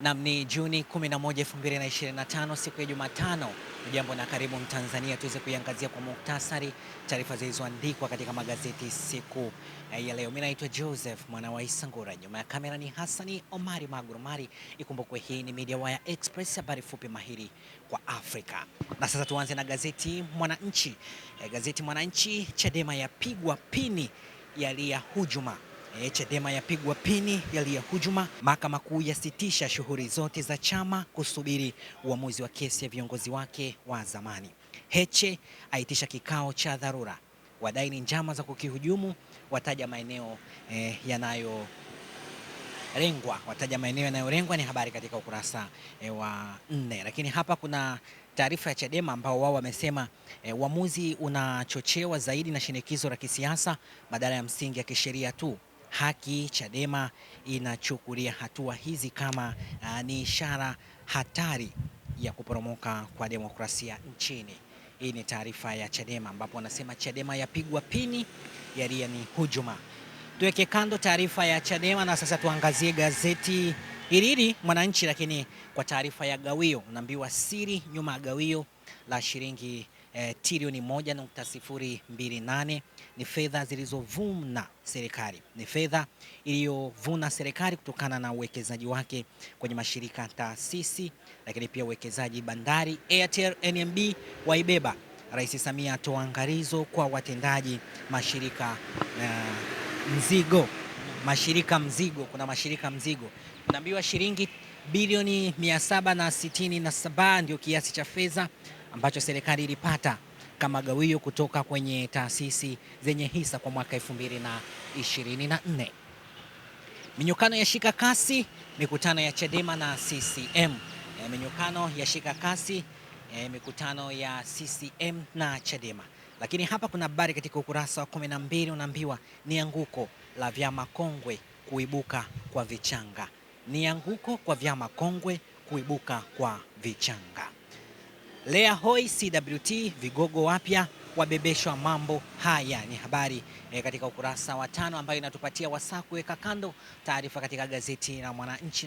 Nam ni Juni 11, 2025, siku ya Jumatano. Jambo na karibu Mtanzania, tuweze kuiangazia kwa muktasari taarifa zilizoandikwa katika magazeti siku ya leo. Mimi naitwa Joseph mwana wa Isangura, nyuma ya kamera ni Hassani Omari Magurumari. Ikumbukwe hii ni Media Wire Express, habari fupi mahiri kwa Afrika. Na sasa tuanze na gazeti Mwananchi. Gazeti Mwananchi, Chadema yapigwa pini yalia hujuma. Chadema yapigwa pini yalia hujuma. Mahakama Kuu yasitisha shughuli zote za chama kusubiri uamuzi wa kesi ya viongozi wake wa zamani. Heche aitisha kikao cha dharura. Wadai ni njama za kukihujumu, wataja maeneo yanayolengwa. Ni habari katika ukurasa wa 4. Lakini hapa kuna taarifa ya Chadema ambao wao wamesema uamuzi unachochewa zaidi na shinikizo la kisiasa badala ya msingi ya kisheria tu. Haki Chadema inachukulia hatua hizi kama ni ishara hatari ya kuporomoka kwa demokrasia nchini. Hii ni taarifa ya Chadema ambapo wanasema Chadema yapigwa pini yalia ni hujuma. Tuweke kando taarifa ya Chadema na sasa tuangazie gazeti hili Mwananchi, lakini kwa taarifa ya gawio. Unaambiwa siri nyuma ya gawio la shilingi trilioni 1.028 ni fedha zilizovuna serikali. Ni fedha iliyovuna serikali kutokana na uwekezaji wake kwenye mashirika taasisi, lakini pia uwekezaji bandari. Airtel, NMB waibeba. Rais Samia atoa angalizo kwa watendaji mashirika mzigo. Kuna mashirika mzigo. Unaambiwa shilingi bilioni 767 ndio kiasi cha fedha ambacho serikali ilipata kama gawio kutoka kwenye taasisi zenye hisa kwa mwaka 2024. Minyukano yashika kasi, mikutano ya Chadema na CCM. Minyukano yashika kasi, mikutano ya CCM na Chadema. Lakini hapa kuna habari katika ukurasa wa 12, unaambiwa ni anguko la vyama kongwe kuibuka kwa vichanga. Ni anguko kwa vyama kongwe kuibuka kwa vichanga. Lea hoi CWT, vigogo wapya wabebeshwa mambo haya. Ni habari katika ukurasa wa 5 ambayo inatupatia wasaa kuweka kando taarifa katika gazeti la Mwananchi.